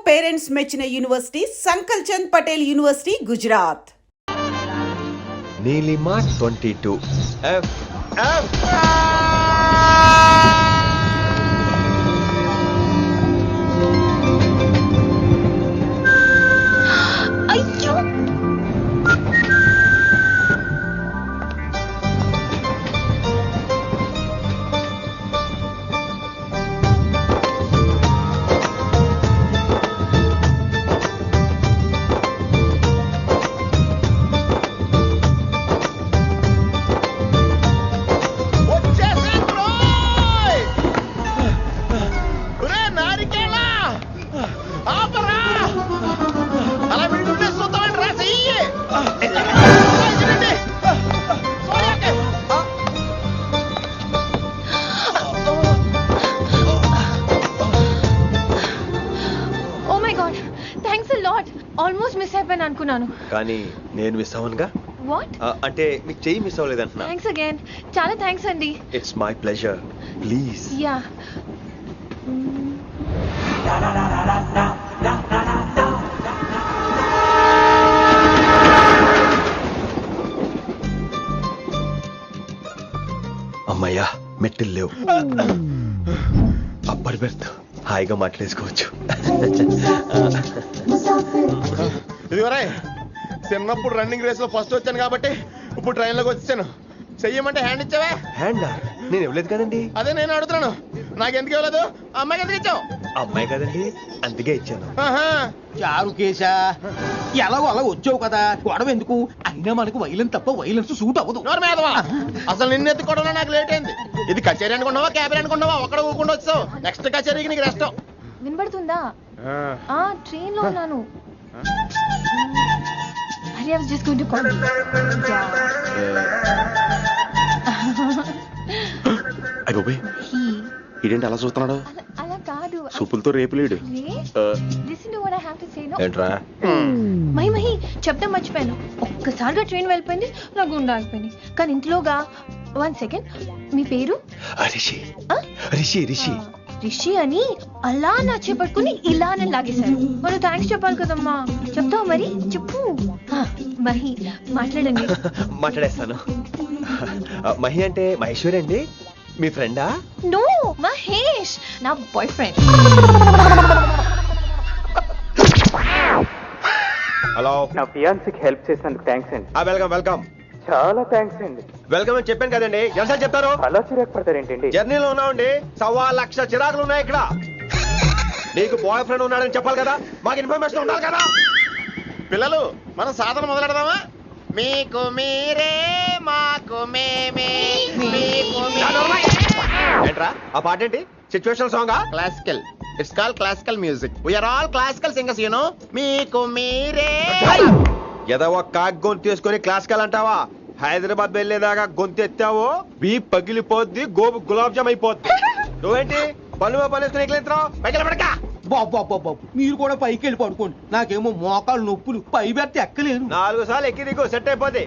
Parents మెచ్చిన university Sankalchand Patel university Gujarat. Neelima 22 F. అయ్యో almost miss అయిపోయాను అనుకున్నాను కానీ నేను మిస్ అవ్వనుగా. వాట్ అంటే మీకు చెయ్యి మిస్ అవ్వలేదంటున్నా. థ్యాంక్స్ అగైన్, చాలా థ్యాంక్స్ అండి. It's my pleasure, please. Yeah అమ్మయ్యా మెట్టులు లేవు. అప్పటి బెర్త్ హాయిగా మాట్లాడేసుకోవచ్చు. ఇదివరే చిన్నప్పుడు రన్నింగ్ రేస్ లో ఫస్ట్ వచ్చాను కాబట్టి ఇప్పుడు ట్రైన్ లోకి వచ్చాను. చెయ్యమంటే హ్యాండ్ ఇచ్చావే. హ్యాండా? నేను ఇవ్వలేదు కదండి. అదే నేను అడుగుతున్నాను, నాకెందుకు ఇవ్వలేదు? అమ్మాయికి ఎందుకు ఇచ్చావు? అమ్మాయి కదండి, అందుకే ఇచ్చాను. చారు కేశా, ఎలాగో అలా వచ్చావు కదా, గొడవ ఎందుకు? అయినా మనకు వైలెన్స్ తప్ప వైలెన్స్ సూట్ అవ్వదు. అసలు నిన్ను ఎత్తుకోవడం నాకు లేట్ అయింది. ఇది కచేరీ అనుకున్నావా క్యాబిన్ అనుకున్నావా? ఒక్కడ ఊకుండా వచ్చావు. నెక్స్ట్ కచేరీకి నీకు రెస్ట్. వినబడుతుందా? ట్రైన్ లో ఉన్నాను. I was just going to call you. అయ్యో ఇదేంటి అలా చూస్తున్నాడు? అలా కాదు, సూపులతో రేపులేడు. listen to what I have to say. No. ఏంట్రా? మహి చెప్తా మర్చిపోయాను. ఒక్కసారిగా ట్రైన్ వెళ్ళిపోయింది, నా గుండె ఆగిపోయింది. కానీ ఇంట్లోగా 1 second, మీ పేరు? రిషి. రిషి రిషి రిషి అని అలా నా చేపట్టుకుని ఇలానే లాగేశారు. మరి థ్యాంక్స్ చెప్పాలి కదమ్మా. చెప్తావు మరి? చెప్పు. మహి మాట్లాడండి. మాట్లాడేస్తాను. మహి అంటే మహేశ్వరి అండి, మీ ఫ్రెండా? నో, మహేష్ నా బాయ్ ఫ్రెండ్. హలో. నా ఫియాన్సీకి హెల్ప్ చేసినందుకు థ్యాంక్స్ అండి. Welcome welcome. చాలా థ్యాంక్స్ అండి. వెల్కమ్ అని చెప్పాను కదండి, ఎంతసేపు చెప్తారు? అలా చిరాకు పడతారేంటండి? జర్నీలో ఉన్నామండి, 1,00,000 చిరాకులు ఉన్నాయి ఇక్కడ. నీకు బాయ్ ఫ్రెండ్ ఉన్నాడని చెప్పాలి కదా, మాకు ఇన్ఫర్మేషన్ ఉండాలి కదా. పిల్లలు మనం సాధన మొదలెడదామా? మీకు మీరే మాకు మేమే. ఏంట్రా ఆ పాట ఏంటి? సిచ్యువేషన్ సాంగా? Classical. It's called classical music. We are all classical singers, you know. మీకు మీరే. ఏదో ఒక కాక్ గొంతు తీసుకొని క్లాసికల్ అంటావా? హైదరాబాద్ వెళ్ళేదాకా గొంతు ఎత్తావో బీ పగిలిపోద్ది, గోబు గులాబ్ జామ్ అయిపోద్ది. నువ్వేంటి పనులు పనేసుకుని ఎక్కలేస్తావు? పైకి పడక. బాబు మీరు కూడా పైకి వెళ్ళి పడుకోండి, నాకేమో మోకాలు నొప్పులు, పై బెర్త ఎక్కలేను. 4 సార్లు ఎక్కి దిగు, సెట్ అయిపోద్ది.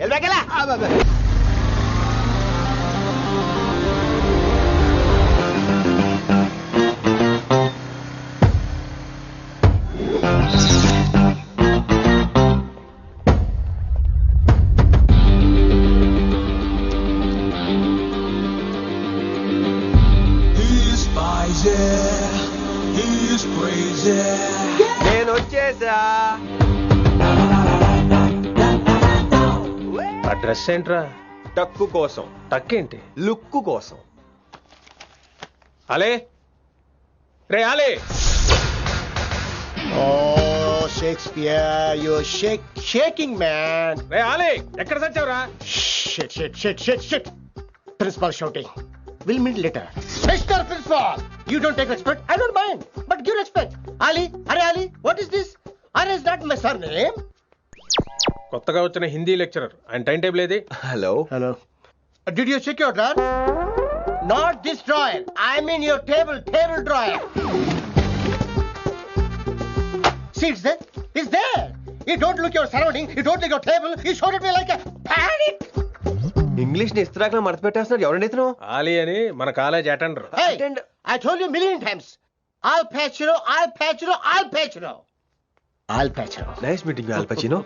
నేను వచ్చేసా. ఆ డ్రెస్ ఏంట్రా? టక్కు కోసం. టక్కేంటి? లుక్కు కోసం. అలే రే అలే. Shakespeare, you shaking man. రే అలే, ఎక్కడ సచ్చావురా? Shit. Principal shouting. We'll meet later. Mr. Principal, you don't take respect. I don't mind, but give respect. Ali, Ali, what is this? Is that my surname? కొత్తగా వచ్చిన Hindi lecturer, ఆయన time table ఏది? Hello. Did you check your drawer? Not this drawer. I mean your table drawer. See, it's there. You don't look your surrounding. You don't look your table. You showed at me like a panic. English ని ఇస్త్రాక్ మడత పెట్టేస్తున్నారు. ఎవరండి ఇతను? ఆలీ అని మన college attender. Hey, I told you a million times. Al Pacino, Al Pacino, Al Pacino. Al Pacino. Nice meeting all పచినో.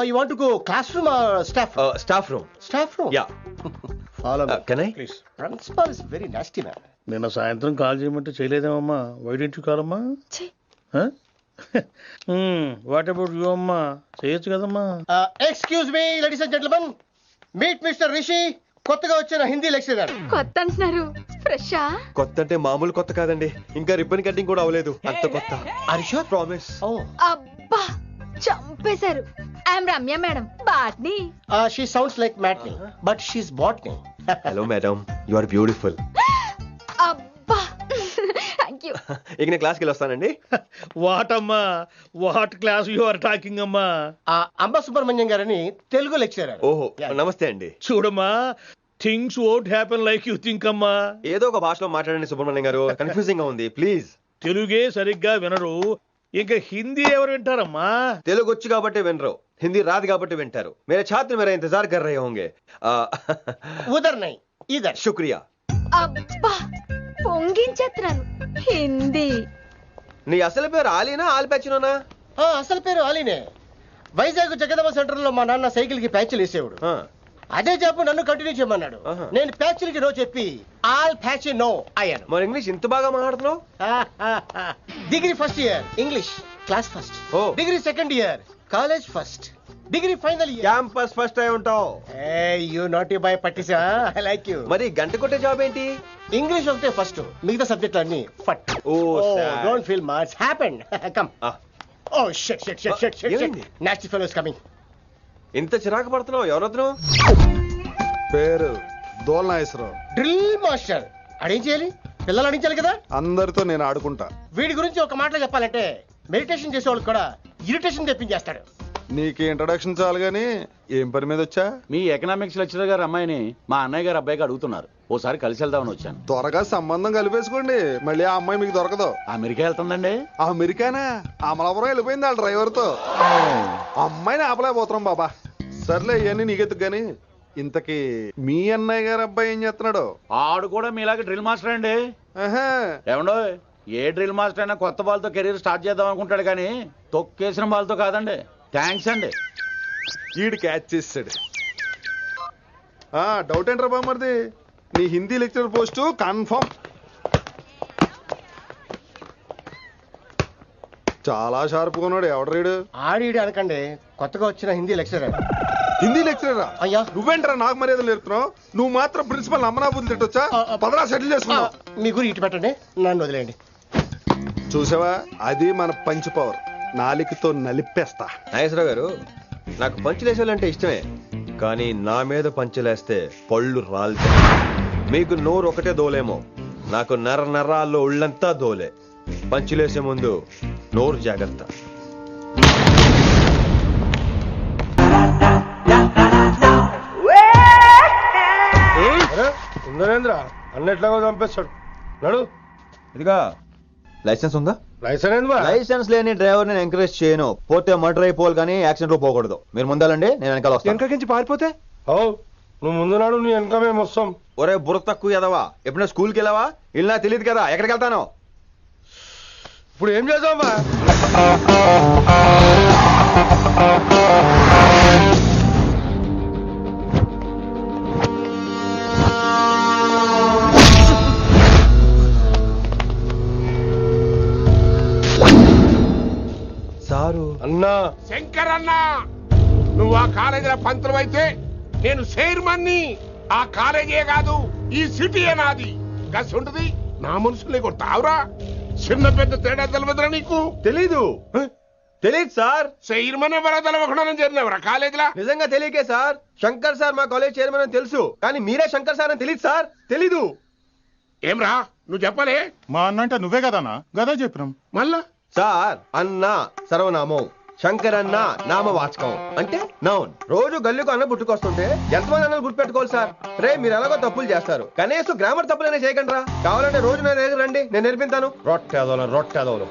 You want to go classroom or staff room? Staff room. Staff room? Yeah. Follow me. Can I? Please. Principal is very nasty man. నిన్న సాయంత్రం call చేయమంటే చేయలేదేమమ్మా? వైడెంట్ కాలమ్మా? What about you అమ్మా? చేయొచ్చు కదమ్మా? Excuse me, ladies and gentlemen. Meet Mr. Rishi. కొత్తగా వచ్చిన Hindi lecturer. కొత్త అంటున్నారు, ఫ్రెషా? కొత్త అంటే మామూలు కొత్త కాదండి, ఇంకా రిబ్బన్ కటింగ్ కూడా అవ్వలేదు, అంత కొత్త. Are you sure? Promise. Oh. అబ్బా చంపేశారు. I'm Ramya madam, botany. She sounds like Matney, but she's botany. Hello madam, you are beautiful. అబ్బా థ్యాంక్ యూ. ఇక నేను క్లాస్కి వస్తానండి. వాట్ అమ్మా? What class you are talking అమ్మా? అంబ సుబ్రహ్మణ్యం గారని తెలుగు లెక్చరర్. ఓహో నమస్తే అండి. చూడమ్మా, things won't happen like you think అమ్మా. ఏదో ఒక భాషలో మాట్లాడండి సుబ్రహ్మణ్యం గారు, కన్ఫ్యూజింగ్ గా ఉంది, ప్లీజ్. తెలుగే సరిగ్గా వినరు, ఇంకా హిందీ ఎవరు వింటారమ్మా? తెలుగు వచ్చు కాబట్టి వినరు, హిందీ రాదు కాబట్టి వింటారు. మేరే ఛాత్ర మేరా ఇంతజార్ కర్ రహే హోంగే. ఉదర్ నై ఇదర్. శుక్రియా. అబ్బా పొంగించేస్తున్నాను. హిందీ. నీ అసలు పేరు ఆలీనా ఆల్ పచినోనా? అసలు పేరు అలీనే. వైజాగ్ జగదమ్మ సెంటర్ లో మా నాన్న సైకిల్ కి ప్యాచ్లు వేసేవాడు. అదే జాబ్ నన్ను కంటిన్యూ చేయమన్నాడు. నేను ప్యాచ్లకి నో చెప్పి ఆల్ ప్యాచ్ నో అయ్యాను. మరి ఇంగ్లీష్ ఇంత బాగా మాట్లాడుతున్నావు? Degree first year English class first. Oh. Degree second year college first. Degree final year campus first అయి ఉంటావు. యూ నాటీ బాయ్ పట్టిసా. I like you. మరి గంట కొట్టే జాబ్ ఏంటి? ఇంగ్లీష్ ఒకటే ఫస్ట్, మిగతా సబ్జెక్టులు అన్ని ఫట్. sad. Don't feel much happened. Come. Oh shit shit shit shit shit. ఏమైంది? Nasty fellows coming. ఇంత చిరాకు పడుతున్నావు, ఎవరొద్దు? పేరు దోల్నాగేశ్వరరావు. Drill master. అడేం చేయాలి? పిల్లలు అడించాలి కదా. అందరితో నేను ఆడుకుంటా. వీడి గురించి ఒక మాటలో చెప్పాలంటే మెడిటేషన్ చేసే వాళ్ళకి కూడా ఇరిటేషన్ తెప్పించేస్తాడు. నీకు ఇంట్రడక్షన్ చాలు గానీ ఏం పని మీద వచ్చా? మీ ఎకనామిక్స్ లెక్చరర్ గారు అమ్మాయిని మా అన్నయ్య గారు అబ్బాయికి అడుగుతున్నారు, ఓసారి కలిసి వెళ్దామని వచ్చాను. త్వరగా సంబంధం కలిపేసుకోండి, మళ్ళీ ఆ అమ్మాయి మీకు దొరకదు. అమెరికా వెళ్తుందండి. అమెరికానా? అమలాపురం వెళ్ళిపోయింది వాళ్ళ డ్రైవర్ తో. అమ్మాయిని ఆపలేకపోతున్నాం బాబా. సర్లే ఇవన్నీ నీకెత్తుకు గాని, ఇంతకీ మీ అన్నయ్య గారు అబ్బాయి ఏం చేస్తున్నాడు? ఆడు కూడా మీలాగే డ్రిల్ మాస్టర్ అండి. ఆహా. ఏమండో, ఏ డ్రిల్ మాస్టర్ అయినా కొత్త బాల్తో కెరీర్ స్టార్ట్ చేద్దాం అనుకుంటాడు కానీ తొక్కేసిన బాల్తో కాదండి. థ్యాంక్స్ అండి. ఈడు క్యాచ్ చేసాడు. డౌట్ ఏంట్రా బామ్మర్ది, నీ హిందీ లెక్చరర్ పోస్టు కన్ఫర్మ్. చాలా షార్ప్ ఉన్నాడు. ఎవడ్రీడు? ఆడిడు అనకండి, కొత్తగా వచ్చిన హిందీ లెక్చరర్. హిందీ లెక్చరరా? అయ్యా. నువ్వేంట్రా నాకు మర్యాదలు నేర్పుతున్నావు? నువ్వు మాత్రం ప్రిన్సిపల్ అమ్మనాబుద్ధి తిట్టొచ్చా? పదరా సెటిల్ చేసుకున్నావు. మీ గురి ఇటు పెట్టండి, నన్ను వదిలేయండి. చూసావా, అది మన పంచ్ పవర్. నాలికతో నలిపేస్తా. నాగేశ్వరరావు గారు, నాకు పంచులేసాలంటే ఇష్టమే, కానీ నా మీద పంచులేస్తే పళ్ళు రాలుతాయి. మీకు నోరు ఒకటే దోలేమో, నాకు నర నరాల్లో ఉళ్ళంతా దోలే. పంచులేసే ముందు నోరు జాగ్రత్త. ఉందనేంద్ర అన్నట్లాగా చంపేస్తాడు. నడు. ఇదిగా లైసెన్స్ ఉందా? లైసెన్స్ లైసెన్స్ లేని డ్రైవర్ నేను ఎంకరేజ్ చేయను. పోతే మర్డర్ అయిపోవాలి కానీ యాక్సిడెంట్ లో పోకూడదు. మీరు ముందాలండి, నేను వెనకాల వస్తాను. వెనకకించి పారిపోతే నువ్వు ముందు నాడు నీ వెనక మేము వస్తాం. ఒరే బుర్ర తక్కువ ఎదవా, ఎప్పుడైనా స్కూల్కి వెళ్ళావా? ఇలా తెలియదు కదా ఎక్కడికి వెళ్తాను. ఇప్పుడు ఏం చేద్దామా? సారు అన్నా, శంకర్ అన్నా, నువ్వు ఆ కాలేజీలో పంతులు అయితే నేను చైర్మన్ని. ఆ కాలేజీ కాదు, ఈ సిటీ నాది. గస్ ఉంటుంది నా మనుషుల్ని కొడతావురా. చిన్న పెద్ద తేడా తెలియదురా నీకు? తెలీదు. తెలీదు సార్. చైర్మన్ ఎవరో తెలవకుండా చేరినవరా కాలేజీలో? నిజంగా తెలియకే సార్. శంకర్ సార్ మా కాలేజ్ చైర్మన్ అని తెలుసు, కానీ మీరే శంకర్ సార్ అని తెలియదు సార్. తెలీదు. ఏమ్రా నువ్వు చెప్పలే? మా అన్న అంటే నువ్వే కదన్నా, గదా చెప్పినాం. మళ్ళా సార్ అన్న సర్వనామం, శంకర్ అన్న నామవాచకం అంటే నౌన్. రోజు గల్లుకు అన్న పుట్టుకొస్తుంటే ఎంతమంది అన్నలు గుర్తుపెట్టుకోవాలి సార్? రే మీరు ఎలాగో తప్పులు చేస్తారు, కనీసం గ్రామర్ తప్పులనే చేయకండి రా. కావాలంటే రోజు నా దగ్గర రండి, నేను నేర్పిస్తాను. రొట్టెదోలు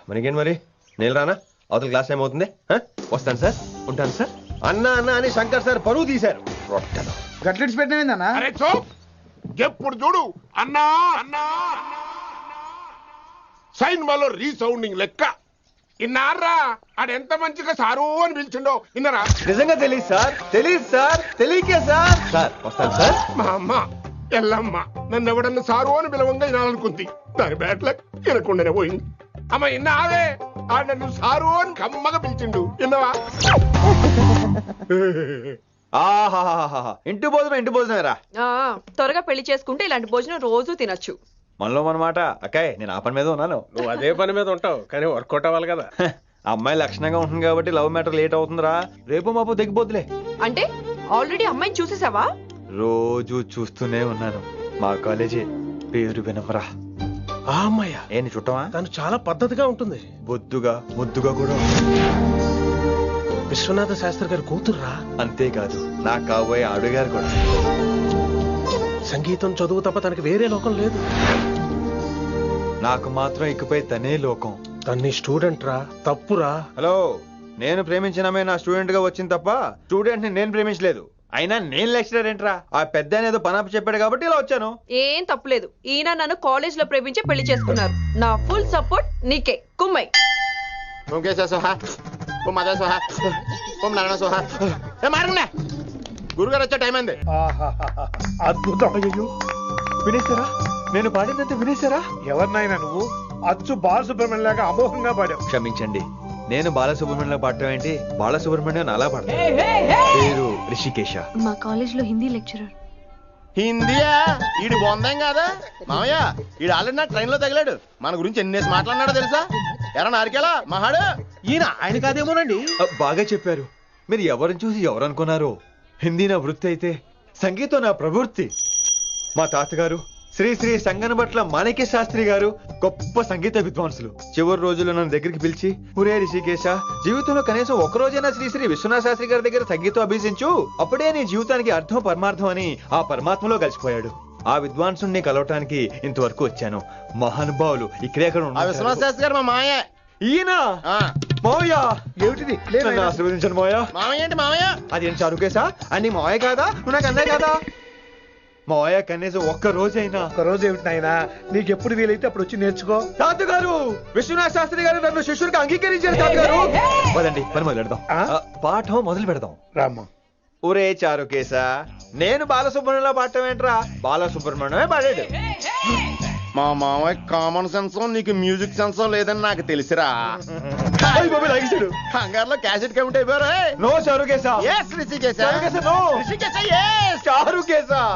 మనకేం మరి? నేను రానా? అవతల క్లాస్ టైం అవుతుంది. వస్తాను సార్, ఉంటాను సార్. అన్న అన్న అని శంకర్ సార్ పరువు తీశారు. రొట్టెదో గట్లెట్స్ పెట్టినా. అరే చోప్, ఎప్పుడు చూడు అన్నా అన్నా సైన్మాలో రీసౌండింగ్ లెక్క ఇన్నారా ఆడెంత మంచిగా సారు అని పిలిచిండో ఇన్నరా? నిజంగా తెలియదు సార్ తెలియకే సార్ వస్తాను సార్. మా అమ్మ ఎల్లమ్మ నన్ను ఎవడన్నా సారు అని పిలవంగా వినాలనుకుంది. దాని బ్యాట్లక్ వినకుండానే పోయింది. అమ్మ ఇన్నావే ఆడ నన్ను సారు అని కమ్మగా పిలిచిండు విన్నవా? ఆహాహాహా ఇంటి భోజనమేరా. త్వరగా పెళ్లి చేసుకుంటే ఇలాంటి భోజనం రోజు తినొచ్చు. మనలో మనమాట అక్కాయ్, నేను ఆ పని మీద ఉన్నాను. నువ్వు అదే పని మీద ఉంటావు కానీ వర్కౌట్ అవ్వాలి కదా. అమ్మాయి లక్షణంగా ఉంటుంది కాబట్టి లవ్ మ్యాటర్ లేట్ అవుతుందిరా. రేపు మాపు దిగిపోతులే. అంటే ఆల్రెడీ అమ్మాయిని చూసేసావా? రోజు చూస్తూనే ఉన్నాను. మా కాలేజీ పేరు వినమరా. ఆ అమ్మాయ ఏంటి చుట్టమా? తను చాలా పద్ధతిగా ఉంటుంది. బొద్దుగా ముద్దుగా కూడా. విశ్వనాథ శాస్త్రి గారి కూతుర్రా. అంతేకాదు నా కాబోయే ఆడుగారు కూడా. సంగీతం చదువు తప్ప తనకి వేరే లోకం లేదు. నాకు మాత్రం ఇకపై తనే లోకం. తన్ని స్టూడెంట్ రా, తప్పురా. హలో, నేను ప్రేమించిన అమ్మాయి నా స్టూడెంట్ గా వచ్చింది తప్ప స్టూడెంట్ ని నేను ప్రేమించలేదు. అయినా నేను లెక్చరర్ ఏంట్రా? ఆ పెద్ద ఏదో పనాపు చెప్పాడు కాబట్టి ఇలా వచ్చాను. ఏం తప్పులేదు. ఈయన నన్ను కాలేజ్ లో ప్రేమించి పెళ్లి చేసుకున్నారు. నా ఫుల్ సపోర్ట్ నీకే. కుమ్మై గురుగారు వచ్చే టైం అయింది. అద్భుతం. వినేశారా? నేను పాడినంత వినేశారా? ఎవరినైనా నువ్వు అచ్చు బాలసుబ్రహ్మణ్యం లాగా అమోఘంగా పాడావు. క్షమించండి, నేను బాలసుబ్రహ్మణ్యంలో పాడటం ఏంటి, బాలసుబ్రహ్మణ్యం అలా పాడతాను. పేరు రిషికేశ. మా కాలేజ్ లో హిందీ లెక్చరర్. హిందీయా? ఈడు బొందేం కాదా మామయ్య? ఈడు ఆల్రెడీ నా ట్రైన్ లో తగిలాడు. మన గురించి ఎన్నేసి మాట్లాడినాడో తెలుసా? ఎరా నారికేలా మహాడు ఈయన ఆయన కాదేమోనండి. బాగా చెప్పారు. మీరు ఎవరిని చూసి ఎవరు అనుకున్నారు? హిందీ నా వృత్తి అయితే సంగీతం నా ప్రవృత్తి. మా తాతగారు శ్రీ శ్రీ సంగనబట్ల మాణిక్య శాస్త్రి గారు గొప్ప సంగీత విద్వాంసులు. చివరి రోజుల్లో నన్ను దగ్గరికి పిలిచి, ఒరే రిషికేశ, జీవితంలో కనీసం ఒక రోజైనా శ్రీ శ్రీ విశ్వనాథ శాస్త్రి గారి దగ్గర సంగీతం అభ్యసించు, అప్పుడే నీ జీవితానికి అర్థం పరమార్థం అని ఆ పరమాత్మలో కలిసిపోయాడు. ఆ విద్వాంసుని కలవటానికి ఇంతవరకు వచ్చాను. మహానుభావులు ఇక్కడే విశ్వనాథ శాస్త్రి గారు మా మామయ్య. ఈయన మావయ్య. ఏమిటిది? నన్ను ఆశీర్వదించండి మావయ్య. మామయ్య ఏంటి మామయ్య? అదేం చారుకేశా? అని మావయ్య కాదా? నువ్వు నాకు అన్నాయి కదా. మావయ్య కనీసం ఒక్క రోజైనా. ఒక్క రోజు ఏమిటి నాయనా? నీకు ఎప్పుడు వీలైతే అప్పుడు వచ్చి నేర్చుకో. తాతగారు, విశ్వనాథ శాస్త్రి గారు నన్ను శిష్యుడికి అంగీకరించారు. తాతగారు పదండి, పని మొదలు పెడదాం. పాఠం మొదలు పెడదాం. రామ్మ. ఒరే చారుకేశా, నేను బాలసుబ్రహ్మణ్యంలో పాడటం ఏంట్రా? బాలసుబ్రహ్మణ్యమే పాడాడు. మా మామయ్య కామన్ సెన్స్ నీకు మ్యూజిక్ సెన్స్ లేదని నాకు తెలిసిరా. హంగార్లో క్యాసెట్ కమిట్ అయిపోయారు. నో చారుకేశా.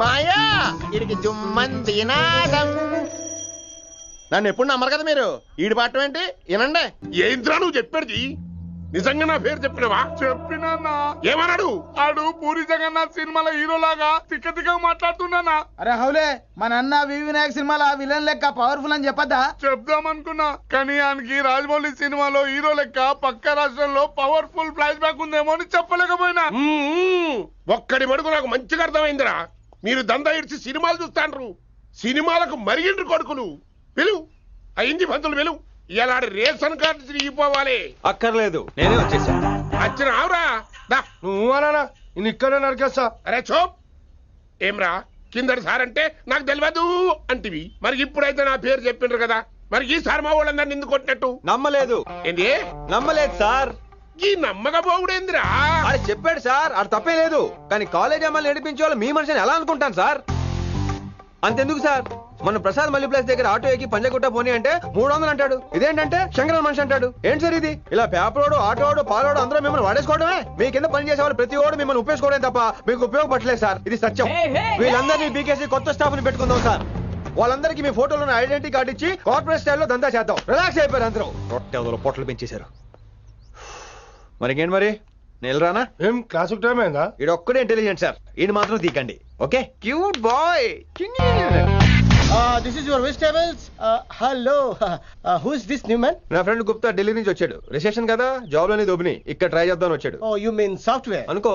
మాయా ఇడికి జుమ్మంది నాదం. నన్ను ఎప్పుడు నమ్మరు కదా మీరు. ఈడి పాడటం ఏంటి? వినండి. ఏంద్రా నువ్వు చెప్పేది? నిజంగా నా పేరు చెప్పినవా? చెప్పినా. ఏమన్నాడు? ఆడు పూరి జగన్నాథ్ సినిమాలో హీరోలాగా తిక్క తిక్క మాట్లాడుతున్నానా? అరే హౌలే, మన అన్న వినాయక్ సినిమాలో విలన్ లెక్క పవర్ఫుల్ అని చెప్పద్దా? చెప్దామనుకున్నా కానీ ఆయనకి రాజమౌళి సినిమాలో హీరో లెక్క పక్క రాష్ట్రంలో పవర్ఫుల్ ఫ్లాష్ బ్యాక్ ఉందేమో అని చెప్పలేకపోయినా. ఒక్కడి మడుగు నాకు మంచిగా అర్థమైందిరా. మీరు దందా ఇడిచి సినిమాలు చూస్తాండ్రు. సినిమాలకు మరిగిండ్రు కొడుకులు. పిలువు ఆ ఇంటి పంతులు పిలువు. ఇలా రేషన్ కార్డు తిరిగిపోవాలి. అక్కర్లేదు, నేనే వచ్చేసా. వచ్చిన ఆవురా. నువ్వు అనా నేను ఇక్కడే నరికేస్తా. అరే చోప్. ఏమ్రా కిందటి సార్ అంటే నాకు తెలియదు అంటివి. మరి ఇప్పుడైతే నా పేరు చెప్పిండ్రు కదా, మరి ఈ సార్ మా వాళ్ళందరినీ ఎందుకు కొట్టినట్టు? నమ్మలేదు. ఏంది? నమ్మలేదు సార్. ఈ నమ్మకపోవుడేందిరా? అది చెప్పాడు సార్, అది తప్పే లేదు. కానీ కాలేజ్ అమ్మాయిలు నడిపించే వాళ్ళు మీ మనిషిని ఎలా అనుకుంటాను సార్? అంతెందుకు సార్, మన ప్రసాద్ మల్లి ప్లేస్ దగ్గర ఆటో ఎక్కి పంజగుట్ట పోనీ అంటే 300 అంటాడు. ఇదేంటంటే శంకరన్ మనిషి అంటాడు. ఏంటి సార్ ఇది? ఇలా పేపరోడు, ఆటోడు, పాలోడు అందరూ మిమ్మల్ని వాడేసుకోవడమే. మీ కింద పని చేసే వాళ్ళు ప్రతి ఓడు మిమ్మల్ని ఉపయోగించుకోవడం తప్ప మీకు ఉపయోగపడలేదు సార్. ఇది సత్యం. వీళ్ళందరినీ బీకేసి కొత్త స్టాఫ్ ని పెట్టుకుందాం సార్. వాళ్ళందరికీ మీ ఫోటోలను ఐడెంటిటీ కార్డు ఇచ్చి కార్పొరేట్ స్టైల్లో దందా చేద్దాం. రిలాక్స్ అయిపోయారు అందరూ. రొట్టె పొట్టలు పెంచేశారు. మరికేంటి మరి నేను రానా? ఏం క్లాస్ టైం అయిందా? ఈడు ఒక్కడే ఇంటెలిజెంట్ సార్, ఈయన మాత్రం తీకండి. Okay, cute boy. This is your vegetables. Hello. Who is this new man? నా ఫ్రెండ్ గుప్తా ఢిల్లీ నుంచి వచ్చాడు. రిసెప్షన్ కదా, జాబ్ లోని దొబ్బిని ఇక్కడ ట్రై చేద్దాం వచ్చాడు. Oh, you mean software? అనుకో.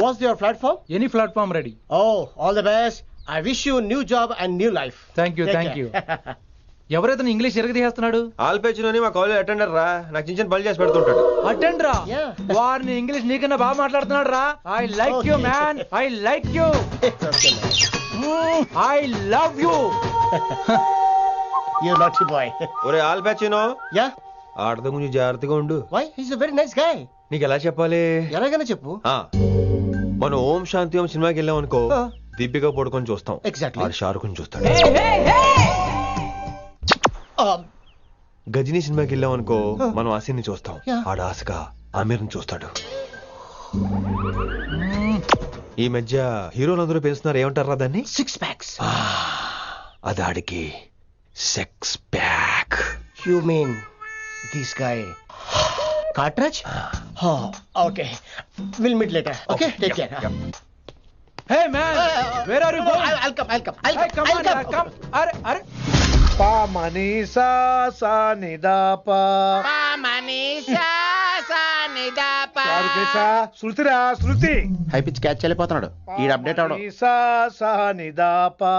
What's your platform? Any platform ready. Oh, all the best. I wish you new job and new life. Thank you. ఎవరైతే ఇంగ్లీష్ ఎరగదీస్తున్నాడు? ఆల్పేచినోని మా కాలేజ్ అటెండర్ రా, నాకు చిన్న చిన్న పనులు చేసి పెడుతుంటాడు. అటెండరా? వారిని ఇంగ్లీష్ నీకన్నా బాగా మాట్లాడుతున్నాడు రా. I like you man, I like you, I love you. You naughty boy. ఒరే ఆల్పేచినో, యా, ఆడతో కొంచెం జాగ్రత్తగా ఉండు. Why? He's a very nice guy. నీకు ఎలా చెప్పాలి? ఎలాగైనా చెప్పు. మనం ఓం శాంతి ఓం సినిమాకి వెళ్ళాం అనుకో, దీపిక పడుకొని చూస్తాం. Exactly. ఆడు షారుఖ్ చూస్తాడు. గజనీ సినిమాకి వెళ్ళాం అనుకో, మనం ఆసిని చూస్తాం. ఆడు ఆశగా ఆమీర్ని చూస్తాడు. ఈ మధ్య హీరోలందరూ పెంచుతున్నారు, ఏమంటారా దాన్ని? 6 packs. అది ఆడికి sex pack. You mean this guy? Cartridge? Oh, okay. We'll meet later. Okay, take care. Hey man, where are you going? I'll come. Hey, come on, yaar, come. Are. పా మనీసా సా నిదా పా శృతిరా శృతి. హై పిచ్ క్యాచ్ వెళ్ళిపోతున్నాడు. ఈ update అవడం. మనీసా సా నిదా పా.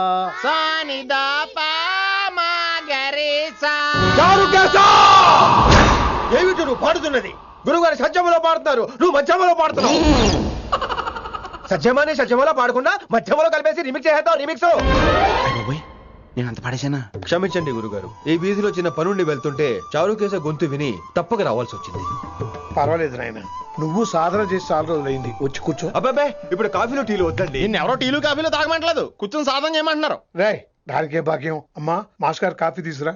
ఏమిటి నువ్వు పాడుతున్నది? గురుగారు సత్యములో పాడుతున్నారు, నువ్వు మధ్యమలో పాడుతున్నావు. సత్యమాని సత్యములో పాడకుండా మధ్యమలో కలిపేసి రిమిక్స్ చేస్తావు. రిమిక్స్ నేను అంత పాడేశానా? క్షమించండి గురుగారు, ఈ వీధిలో చిన్న పనుండి వెళ్తుంటే చారుకేశ గొంతు విని తప్పక రావాల్సి వచ్చింది. పర్వాలేదు నాయన, నువ్వు సాధన చేసి చాలా రోజులైంది, వచ్చి కూర్చో. అబ్బాబే, ఇప్పుడు కాఫీలో టీలు వద్దండి. నిన్న ఎవరో టీలు కాఫీలు తాగమంటలేదు, కూర్చొని సాధన చేయమంటున్నారు. రాయ్, దానికే భాగ్యం. అమ్మా, మాస్టర్ కాఫీ తీసురా.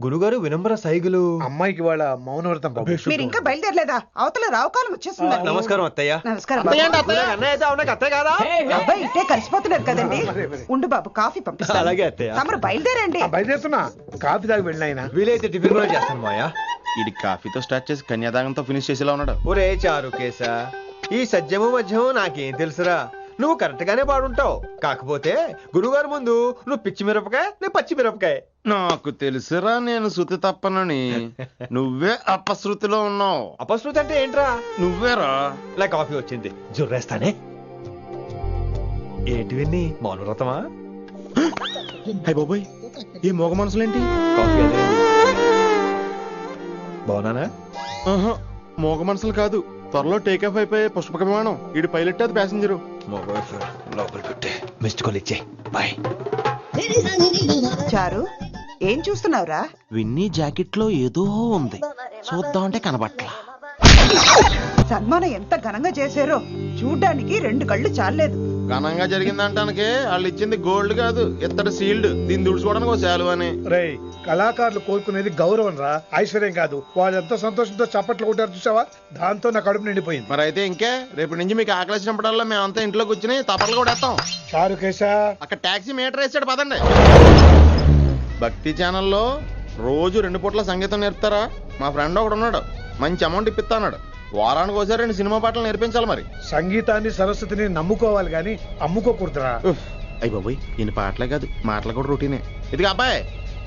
గురుగారు వినమ్ర సైగులు. అమ్మాయికి వాళ్ళ మౌనవ్రతం. మీరు ఇంకా బయలుదేరలేదా? అవతల రావుకాలం వచ్చేస్తుంది. నమస్కారం అత్తయ్య. నమస్కారం. అత్తయ్య కాదా? అబ్బాయి ఇట్టే కలిసిపోతున్నారు కదండి. ఉండు బాబు, కాఫీ పంపిస్తా. అలాగే అత్తయ్య. తమరు బయలుదేరండి. బయలుదేరుతున్నా, కాఫీ తాగి వెళ్ళినాయన. వీలైతే టిఫిన్ కూడా చేస్తాను మాయా. ఇది కాఫీతో స్టార్ట్ చేసి కన్యాదానంతో ఫినిష్ చేసేలా ఉన్నాడు. ఒరే చారుకేశ, ఈ సత్యము మధ్యము నాకేం తెలుసురా? నువ్వు కరెక్ట్ గానే పాడుంటావు, కాకపోతే గురుగారు ముందు నువ్వు పిచ్చి మిరపకాయ, నేను పచ్చి మిరపకాయ. నాకు తెలుసురా నేను శృతి తప్పనని. నువ్వే అపశృతిలో ఉన్నావు. అపశృతి అంటే ఏంట్రా? నువ్వేరా. నా కాఫీ వచ్చింది, జుర్రేస్తానే. ఏంటి విన్ని, మౌనవ్రతమా? హై బాబోయ్, ఈ మోగ మనసులేంటి? కాఫీ అదే. బాగున్నానా? మోగ మనసులు కాదు, త్వరలో టేకాఫ్ అయిపోయే పుష్పక విమానం. ఈడు పైలట్, అది ప్యాసింజరు. లోపల పెట్టే మిస్డ్ కాల్ ఇచ్చే. బాయ్. చారు, ఏం చూస్తున్నావురా? విన్నీ జాకెట్ లో ఏదో ఉంది, చూద్దామంటే కనబట్లా. సన్మానం ఎంత ఘనంగా చేశారో చూడ్డానికి 2 కళ్ళు చాలేదు. ఘనంగా జరిగిందంటానికి వాళ్ళు ఇచ్చింది గోల్డ్ కాదు, ఇత్తడి సీల్డ్. దీన్ని దుడుచుకోవడానికి ఒక శాలువ అని. రేయ్, కళాకారులు కోరుకునేది గౌరవం రా, ఐశ్వర్యం కాదు. వాళ్ళు ఎంతో సంతోషంతో చప్పట్లు కొట్టారు చూసావా, దాంతో నా కడుపు నిండిపోయింది. మరి అయితే ఇంకే, రేపటి నుంచి మీకు ఆకలిసినప్పుడల్లా మేమంతా ఇంట్లో కూర్చుని తప్పట్లు కూడా వేస్తాం. చారుకేశ, అక్కడ టాక్సీ మీటర్ వేసాడు, పదండి. భక్తి ఛానల్లో రోజు 2 పూట్ల సంగీతం నేర్పుతారా? మా ఫ్రెండ్ ఒకడు ఉన్నాడు, మంచి అమౌంట్ ఇప్పిస్తాడు. వారానికి ఒకసారి 2 సినిమా పాటలు నేర్పించాలి. మరి సంగీతాన్ని సరస్వతిని నమ్ముకోవాలి గాని అమ్ముకోకూడదురా. అయ్యి బాబోయ్, ఈయన పాటలే కాదు, మాటలు కూడా రొటీనే. ఇదిగా అబ్బాయి,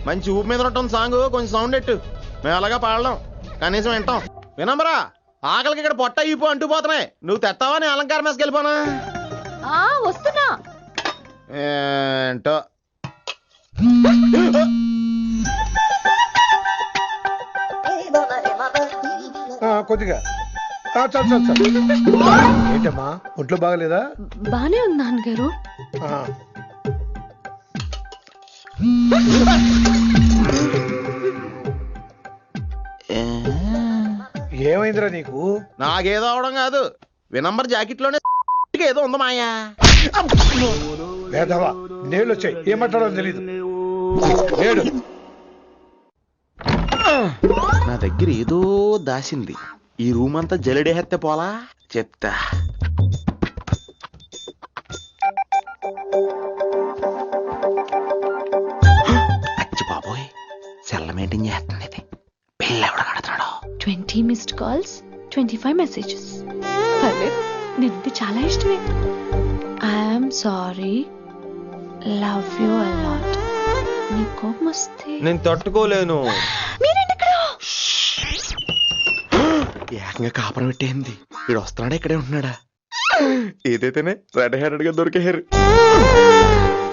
మంచి ఊపు మీద ఉంటుంది సాంగ్, కొంచెం సౌండ్ ఎట్టు. మేము అలాగా పాడలేం, కనీసం వింటాం. వినమ్మరా, ఆకలికి ఇక్కడ పొట్ట ఈపు అంటూ పోతున్నాయి. నువ్వు తెస్తావా, నేను అలంకారం వేసుకెళ్ళిపోనా? వస్తున్నా. ఏంటో కొద్దిగా చాలు. ఏంటమ్మా, ఒంట్లో బాగలేదా? బానే ఉంది నాన్నగారు. ఏమైందిరా నీకు? నాకేదో అవడం కాదు, వినంబర్ జాకెట్ లోనే ఏదో ఉంది మాయా. లేదవా, నేళ్ళు వచ్చాయి, ఏమంటాడో తెలీదు. లేడు. నా దగ్గర ఏదో దాసింది. ఈ రూమ్ అంతా జలడేహెత్తే పోలా, చెప్తా. అచ్చి బాబోయ్, సెల్ల మెయింటైన్ చేస్తుంది ఇది. పిల్ల ఎవడ కడుతున్నాడు? 20 missed calls, 25 messages. పర్లేదు, నిన్ను చాలా ఇష్టమే. I'm sorry, love you a lot. నీ కోపం వస్తే నేను తట్టుకోలేను. ఏకంగా కాపురం పెట్టేంది. వీడు వస్తున్నాడా, ఇక్కడే ఉంటున్నాడా? ఏదైతేనే రెడ్ హ్యాండెడ్ గా దొరికారు.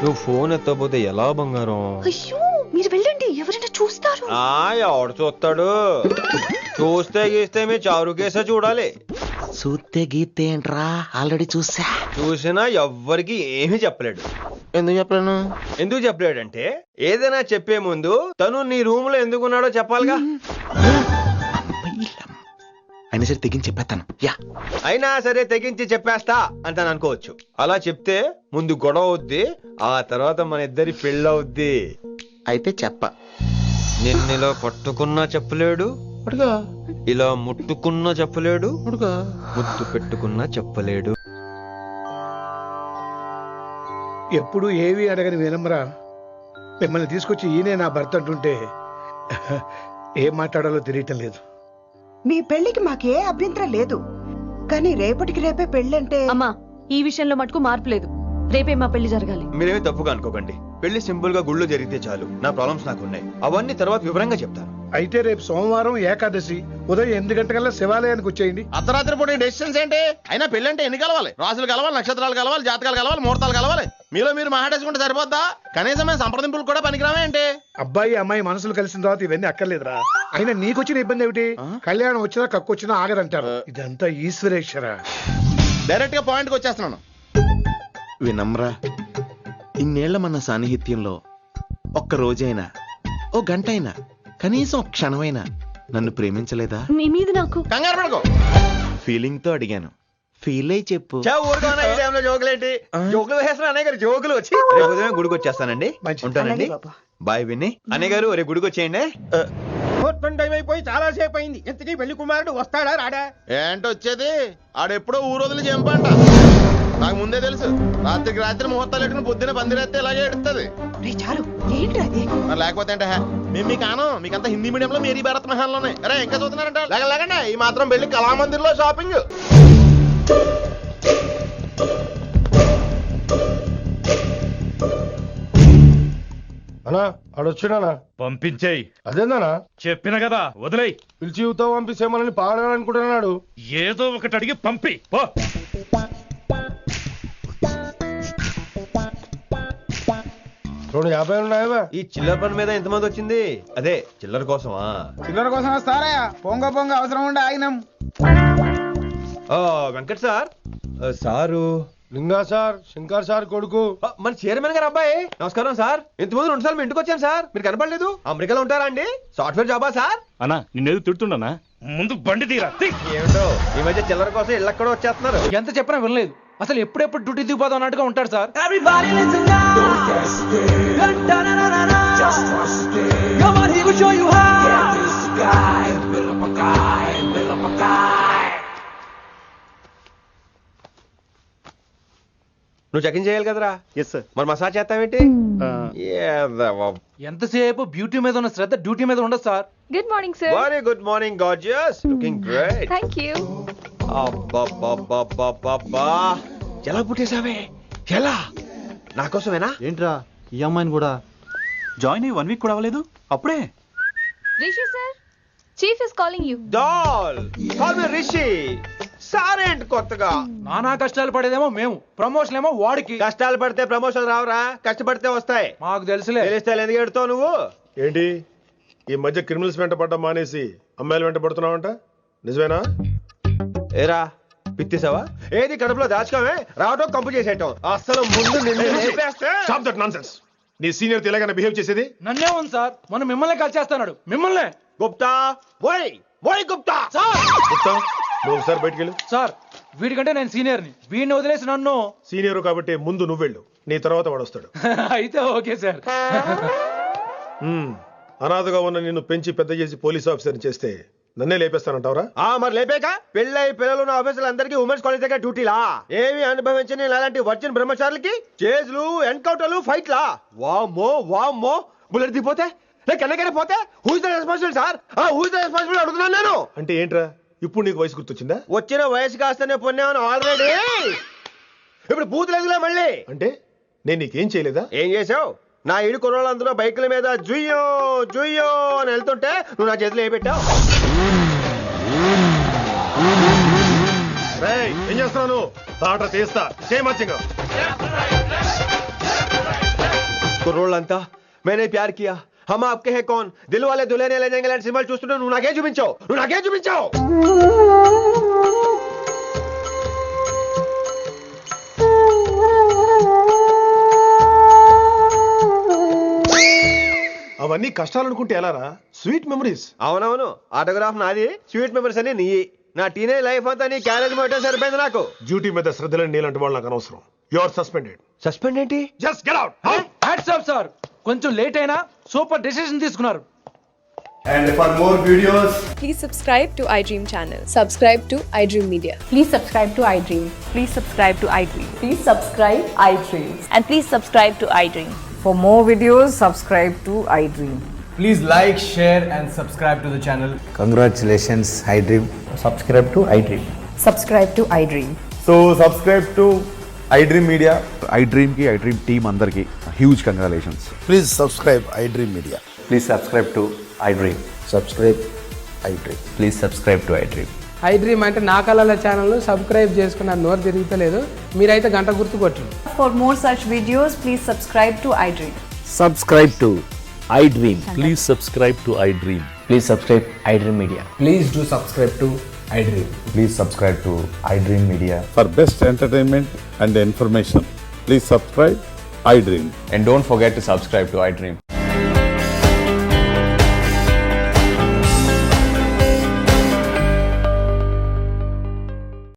నువ్వు ఫోన్ ఎత్తకపోతే ఎలా బంగారం? అయ్యో, మీరు వెళ్ళండి, ఎవరైనా చూస్తారు. ఎవడు చూస్తాడు? చూస్తే గీస్తే మీ చారు కేసే చూడాలి. చూస్తే గీతే ఏంట్రా, ఆల్రెడీ చూసినా ఎవ్వరికి ఏమీ చెప్పలేడు. ఎందుకు చెప్పలేడంటే ఏదైనా చెప్పే ముందు తను నీ రూమ్ లో ఎందుకున్నాడో చెప్పాలిగా. అయినా సరే తెగించి చెప్పేస్తాను. అయినా సరే తెగించి చెప్పేస్తా అంటాను అనుకోవచ్చు. అలా చెప్తే ముందు గొడవ అవుద్ది, ఆ తర్వాత మన ఇద్దరి పెళ్ళవుద్ది. అయితే చెప్ప. నిన్నెలా పట్టుకున్నా చెప్పలేడు, ఇలా ముట్టుకున్నా చెప్పలేడు, ముద్దు పెట్టుకున్నా చెప్పలేడు. ఎప్పుడు ఏవి అడగని వినమ్రా మిమ్మల్ని తీసుకొచ్చి ఈయనే నా భర్త అంటుంటే ఏం మాట్లాడాలో తెలియటం లేదు. మీ పెళ్లికి మాకే అభ్యంతరం లేదు, కానీ రేపటికి రేపే పెళ్ళంటే. అమ్మా, ఈ విషయంలో మటుకు మార్పు లేదు. రేపే మా పెళ్లి జరగాలి. మీరేమీ తప్పుగా అనుకోకండి. పెళ్లి సింపుల్ గా గుళ్ళు జరిగితే చాలు. నా ప్రాబ్లమ్స్ నాకున్నాయి, అవన్నీ తర్వాత వివరంగా చెప్తాను. అయితే రేపు సోమవారం ఏకాదశి ఉదయం 8 గంటలకల్లా శివాలయానికి వచ్చేయండి. అర్ధరాత్రి పూట డెసిషన్స్ ఏంటి? అయినా పెళ్ళంటే ఎన్ని కలవాలి? రాజులు కలవాలి, నక్షత్రాలు కలవాలి, జాతకాలు కలవాలి, ముహూర్తాలు కలవాలి. మీలో మీరు మాట్లాడేసుకుంటే సరిపోద్దా? కనీసం మేము సంప్రదింపులు కూడా పనికిరామే ఏంటి? అబ్బాయి అమ్మాయి మనసులు కలిసిన తర్వాత ఇవన్నీ అక్కర్లేదురా. అయినా నీకొచ్చిన ఇబ్బంది ఏమిటి? కళ్యాణం వచ్చినా కక్కొచ్చినా ఆగదంటారు. ఇదంతా ఈశ్వరేశ్వర. డైరెక్ట్ గా పాయింట్ కి వచ్చేస్తున్నాను. వినమ్రా, ఇన్నేళ్ల మన సాన్నిహిత్యంలో ఒక్క రోజైనా, ఓ గంట అయినా, కనీసం క్షణమైనా నన్ను ప్రేమించలేదా? మీ మీద నాకు కంగారు పడుకో. ఫీలింగ్ తో అడిగాను, ఫీల్ అయి చెప్పు. జోకులేంటి? జోకులు వేసిన అన్నయ్య గారు జోకులు వచ్చి రేపు ఉదయం గుడికి వచ్చేస్తానండి. ఉంటానండి. బాయ్ విన్ని. అన్నయ్య గారు రేపు గుడికి వచ్చేయండి. టైం అయిపోయి చాలా సేపు అయింది. ఇంతకీ పెళ్లి కుమారుడు వస్తాడా రాడా? ఏంటి వచ్చేది? ఆడెప్పుడో ఊరోజులు చెంపంట. నాకు ముందే తెలుసు. రాత్రికి రాత్రి ముహూర్తాలు ఎట్టుకుని పొద్దున పందిరేస్తే ఇలాగే ఎడుతుంది. లేకపోతే అంటే మేము మీకు ఆనం. మీకంతా హిందీ మీడియం లో మేరీ భారత్ మహల్లోనే. అరే ఇంకా చూస్తున్నారంట. లేకండి ఈ మాత్రం వెళ్ళి కళామందిర్ లో షాపింగ్. అన్నా ఆడొచ్చాడా? పంపించేయి. అదేందనా చెప్పిన కదా, వదిలేయి. పిలిచి యువత పంపిస్తేమని పాడాలనుకుంటున్నాడు. ఏదో ఒకటి అడిగి పంపి పో. 250 ఉన్నాయా? ఈ చిల్లర పని మీద ఎంతమంది వచ్చింది? అదే చిల్లర కోసమా? చిల్లర కోసం వస్తారా? పొంగ పొంగ అవసరం ఉండే ఆగినాం. వెంకట్ సార్. సారు లింగా సార్, శంకర్ సార్ కొడుకు, మన చైర్మన్ గారు అబ్బాయి. నమస్కారం సార్. ఇంతకుముందు 2 సార్లు ఇంటికి వచ్చాను సార్, మీరు కనపడలేదు. అమెరికాలో ఉంటారా అండి? సాఫ్ట్వేర్ జాబా సార్? అన్నా నిన్నేది తిడుతుండనా? ముందు బండి తీరా. ఏమిటో ఈ మధ్య చిల్లర కోసం ఇళ్ళక్కడ వచ్చేస్తున్నారు. ఎంత చెప్పినా వినలేదు. అసలు ఎప్పుడెప్పుడు డ్యూటీ దిగిపోదాం అన్నట్టుగా ఉంటాడు సార్. నువ్వు చెక్ ఇన్ చేయాలి కదరా? Yes sir. మరి మసాజ్ చేస్తావేంటి? ఎంతసేపు బ్యూటీ మీద ఉన్న శ్రద్ధ డ్యూటీ మీద ఉండదు sir. Good morning sir. Very good morning gorgeous. Looking great. Thank you. అబ్బబ్బబ్బబ్బబ్బా, ఎలా పుట్టేసావే? ఎలా? నా కోసమేనా? ఏంట్రా ఈ అమ్మాయిని కూడా జాయిన్ అయ్యి 1 వీక్ కూడా అవ్వలేదు అప్పుడే. Rishi sir, chief is calling you. Doll call me Rishi. సారేంటి కొత్తగా? నానా కష్టాలు పడేదేమో మేము, ప్రమోషన్ ఏమో వాడికి. కష్టాలు పడితే ప్రమోషన్ రావురా, కష్టపడితే వస్తాయి. మాకు తెలుసులే. తెలిస్తే ఎందుకు ఎడుతావు నువ్వు? ఏంటి ఈ మధ్య క్రిమినల్స్ వెంట పడ్డం మానేసి అమ్మాయిలు వెంట పడుతున్నావంట? నిజమేనా? ఏరా పిత్తిసావా? ఏది కడుపులో దాచుకోవే, రావటం కంపు చేసేయటం. అసలు ముందు Stop that nonsense. నీ సీనియర్ తెలంగాణ బిహేవ్ చేసేది నన్నే ఉంది సార్. మనం మిమ్మల్ని కాల్ చేస్తున్నాడు. మిమ్మల్ని. గుప్తా ఓయ్ ఓయ్ గుప్తా. గుప్తా, నువ్వు ఒకసారి బయటికి వెళ్ళు. సార్ వీడికంటే నేను సీనియర్ని, వీడిని వదిలేసి నన్ను. సీనియర్ కాబట్టి ముందు నువ్వు వెళ్ళు, నీ తర్వాత వాడు వస్తాడు. అయితే ఓకే సార్. అనాథగా ఉన్న నిన్ను పెంచి పెద్ద చేసి పోలీస్ ఆఫీసర్ని చేస్తే నన్నే లేపేస్తానంటావరా? మరి లేపాక పెళ్ళై పిల్లలు ఉన్న ఆఫీసులు అందరికీ ఉమెన్స్ కాలేజ్ దగ్గర డ్యూటీలా? ఏమి అనుభవించని అలాంటి వర్జిన్ బ్రహ్మచారులకి చేజ్లు, ఎన్కౌంటర్లు, ఫైట్లా? వామ్మో వామ్మో. బుల్లెట్ దిగిపోతే లేక ఎన్నకైనా పోతే who is the responsible sir? Who is the responsible అడుగుతున్నాను నేను. అంటే ఏంట్రా ఇప్పుడు నీకు వయసు గుర్తొచ్చిందా? వచ్చిన వయసు కాస్తనే పొన్నాను ఆల్రెడీ. ఇప్పుడు బూతులేదులే మళ్ళీ. అంటే నేను నీకేం చేయలేదా? ఏం చేసావు? నా ఇడు కుర్రోళ్ళందరూ బైకుల మీద జుయ్యో జుయ్యో అని వెళ్తుంటే నువ్వు నా చేతిలో ఏ పెట్టావు? ఏం చేస్తున్నాను? తాట తీస్తా చేయమచ్చంగా. కుర్రోళ్ళంతా मैंने प्यार किया, హమ్ ఆప్కే హై కౌన్, దిల్ వాలే దుల్హనియా లే జాయేంగే లాంటి సినిమాలు చూస్తుంటే నువ్వు నాకేం చూపించావు. అవన్నీ కష్టాలు అనుకుంటే ఎలారా? Sweet memories. అవునవును, ఆటోగ్రాఫ్ నాది, స్వీట్ మెమరీస్ అని నీ. నా టీనేజ్ లైఫ్ అంతా నీ క్యారేజ్ మొత్తం సరిపోయింది నాకు. డ్యూటీ మీద శ్రద్ధలేని నీలాంటి వాళ్ళు నాకు అనవసరం. You are suspended. సస్పెండ్ ఏంటి? Just get out. Hats off sir, కొంచెం లేట్ అయినా సూపర్ డెసిషన్ తీసుకున్నారు. And for more videos, please subscribe to iDream channel. Subscribe to iDream Media. Please subscribe to iDream. Please subscribe to iDream. Please subscribe iDream. And please subscribe to iDream. For more videos, subscribe to iDream. please like, share and subscribe to the channel. Congratulations, iDream. Subscribe to iDream. Subscribe to iDream. So subscribe to iDream Media. iDream ki iDream team andarki huge congratulations. Please subscribe iDream Media. Please subscribe to iDream. Subscribe iDream. Please subscribe to iDream. iDream అంటే నా కళల channel subscribe చేసుకున్న నోరు తిరుగుతలేదు, మీరైతే గంట గుర్తు కొట్టండి. For more such videos, please subscribe to iDream. Subscribe to iDream. Please subscribe to iDream. Please subscribe iDream Media. Please do subscribe to iDream. Please subscribe to iDream Media. For best entertainment and information, please subscribe iDream. And don't forget to subscribe to iDream.